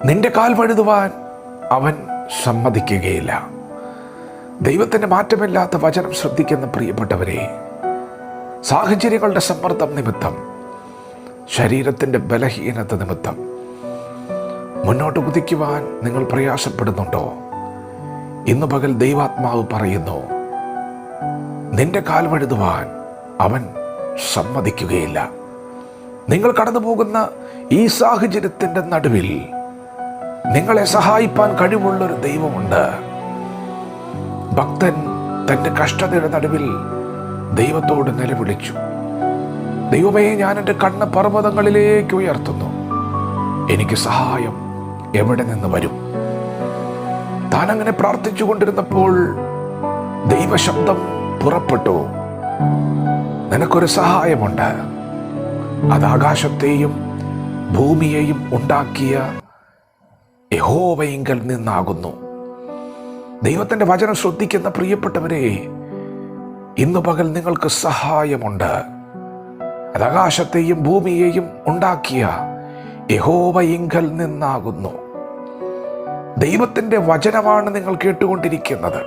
നിന്റെ കാൽ വഴുതുവാൻ അവൻ സമ്മതിക്കുകയില്ല. ദൈവത്തിൻ്റെ മാറ്റമില്ലാത്ത വചനം ശ്രദ്ധിക്കുന്ന പ്രിയപ്പെട്ടവരെ, സാഹചര്യങ്ങളുടെ സമ്മർദ്ദം നിമിത്തം, ശരീരത്തിൻ്റെ ബലഹീനത നിമിത്തം മുന്നോട്ട് കുതിക്കുവാൻ നിങ്ങൾ പ്രയാസപ്പെടുന്നുണ്ടോ? ഇന്ന് പകൽ ദൈവാത്മാവ് പറയുന്നു, നിന്റെ കാൽ വഴുതുവാൻ അവൻ സമ്മതിക്കുകയില്ല. നിങ്ങൾ കടന്നു പോകുന്ന ഈ സാഹചര്യത്തിൻ്റെ നടുവിൽ നിങ്ങളെ സഹായിപ്പാൻ കഴിവുള്ളൊരു ദൈവമുണ്ട്. ഭക്തൻ തൻ്റെ കഷ്ടതയുടെ നടുവിൽ ദൈവത്തോട് നിലവിളിച്ചു, ദൈവമേ, ഞാൻ എൻ്റെ കണ്ണ് പർവ്വതങ്ങളിലേക്ക് ഉയർത്തുന്നു, എനിക്ക് സഹായം എവിടെ നിന്ന് വരും? താൻ അങ്ങനെ പ്രാർത്ഥിച്ചു കൊണ്ടിരുന്നപ്പോൾ ദൈവശബ്ദം പുറപ്പെട്ടു, നിനക്കൊരു സഹായമുണ്ട്, അത് ആകാശത്തെയും ഭൂമിയെയും ഉണ്ടാക്കിയ യഹോവയിങ്കൽ നിന്നാകുന്നു. ദൈവത്തിൻ്റെ വചനം ശ്രദ്ധിക്കുന്ന പ്രിയപ്പെട്ടവരെ, ഇന്നു പകൽ നിങ്ങൾക്ക് സഹായമുണ്ട്. അത് ആകാശത്തെയും ഭൂമിയെയും ഉണ്ടാക്കിയ യഹോവയിങ്കൽ നിന്നാകുന്നു. ദൈവത്തിൻ്റെ വചനമാണ് നിങ്ങൾ കേട്ടുകൊണ്ടിരിക്കുന്നത്.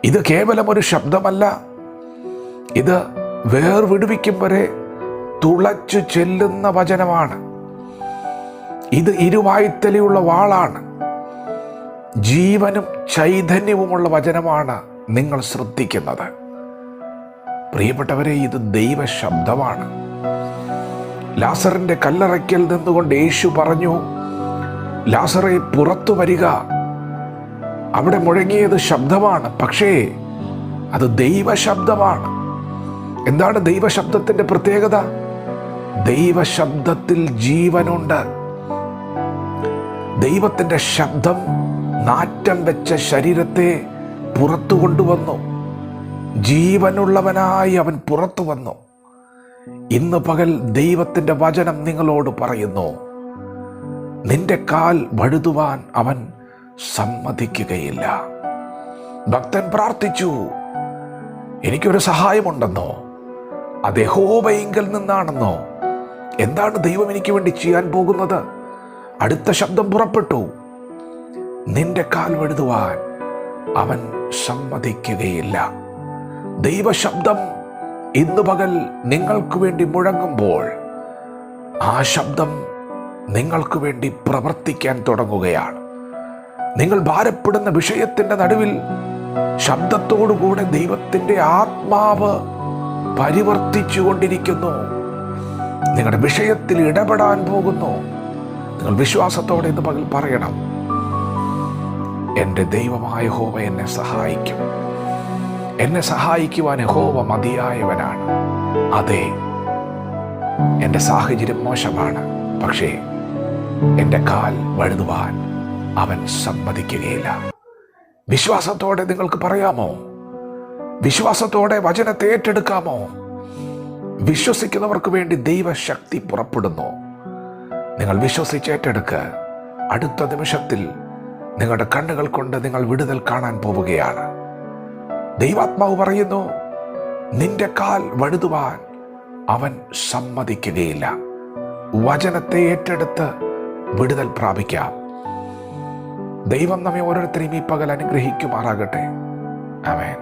ഇത് കേവലം ഒരു ശബ്ദമല്ല, ഇത് വേർവിടുവിക്കും വരെ തുളച്ചു ചെല്ലുന്ന വചനമാണ്. ഇത് ഇരുവായ്ത്തലയുള്ള വാളാണ്. ജീവനും ചൈതന്യവുമുള്ള വചനമാണ് നിങ്ങൾ ശ്രദ്ധിക്കുന്നത്. പ്രിയപ്പെട്ടവരെ, ഇത് ദൈവശബ്ദമാണ്. ലാസറിന്റെ കല്ലറയ്ക്കൽ നിന്നുകൊണ്ട് യേശു പറഞ്ഞു, ലാസറേ, പുറത്തു വരിക. അവിടെ മുഴങ്ങിയത് ശബ്ദമാണ്, പക്ഷേ അത് ദൈവശബ്ദമാണ്. എന്താണ് ദൈവശബ്ദത്തിന്റെ പ്രത്യേകത? ദൈവശബ്ദത്തിൽ ജീവനുണ്ട്. ദൈവത്തിന്റെ ശബ്ദം നാറ്റം വെച്ച ശരീരത്തെ പുറത്തു കൊണ്ടുവന്നു. ജീവനുള്ളവനായി അവൻ പുറത്തു വന്നു. ഇന്ന് പകൽ ദൈവത്തിന്റെ വചനം നിങ്ങളോട് പറയുന്നു, നിന്റെ കാൽ വഴുതുവാൻ അവൻ സമ്മതിക്കുകയില്ല. ഭക്തൻ പ്രാർത്ഥിച്ചു, എനിക്കൊരു സഹായമുണ്ടെന്നോ, അത് യഹോവയിങ്കൽ നിന്നാണെന്നോ. എന്താണ് ദൈവം എനിക്ക് വേണ്ടി ചെയ്യാൻ പോകുന്നത്? അടുത്ത ശബ്ദം പുറപ്പെട്ടു, നിന്റെ കാൽ വഴുതുവാൻ അവൻ സമ്മതിക്കുകയില്ല. ദൈവശബ്ദം ഇന്നു പകൽ നിങ്ങൾക്ക് വേണ്ടി മുഴങ്ങുമ്പോൾ ആ ശബ്ദം നിങ്ങൾക്ക് വേണ്ടി പ്രവർത്തിക്കാൻ തുടങ്ങുകയാണ്. നിങ്ങൾ ഭാരപ്പെടുന്ന വിഷയത്തിൻ്റെ നടുവിൽ ശബ്ദത്തോടുകൂടെ ദൈവത്തിൻ്റെ ആത്മാവ് പരിവർത്തിച്ചു കൊണ്ടിരിക്കുന്നു. നിങ്ങളുടെ വിഷയത്തിൽ ഇടപെടാൻ പോകുന്നു. നിങ്ങൾ വിശ്വാസത്തോടെ ഇന്ന് പകൽ പറയണം, എൻ്റെ ദൈവമായ യഹോവ എന്നെ സഹായിക്കും. എന്നെ സഹായിക്കുവാൻ യഹോവ മതിയായവനാണ്. അതെ, എൻ്റെ സാഹചര്യം മോശമാണ്, പക്ഷേ എൻ്റെ കാൽ വഴുതുവാൻ അവൻ സമ്മതിക്കുകയില്ല. വിശ്വാസത്തോടെ നിങ്ങൾക്ക് പറയാമോ? വിശ്വാസത്തോടെ വചനത്തെ ഏറ്റെടുക്കാമോ? വിശ്വസിക്കുന്നവർക്ക് വേണ്ടി ദൈവശക്തി പുറപ്പെടുന്നു. നിങ്ങൾ വിശ്വസിച്ചേറ്റെടുക്ക്. അടുത്ത നിമിഷത്തിൽ നിങ്ങളുടെ കണ്ണുകൾ കൊണ്ട് നിങ്ങൾ വിടുതൽ കാണാൻ പോവുകയാണ്. ദൈവാത്മാവ് പറയുന്നു, നിന്റെ കാൽ വഴുതുവാൻ അവൻ സമ്മതിക്കുകയില്ല. വചനത്തെ ഏറ്റെടുത്ത് വിടുതൽ പ്രാപിക്കാം. ദൈവം നമ്മെ ഓരോരുത്തരെയും ഈ പകൽ അനുഗ്രഹിക്കുമാറാകട്ടെ. ആമേൻ.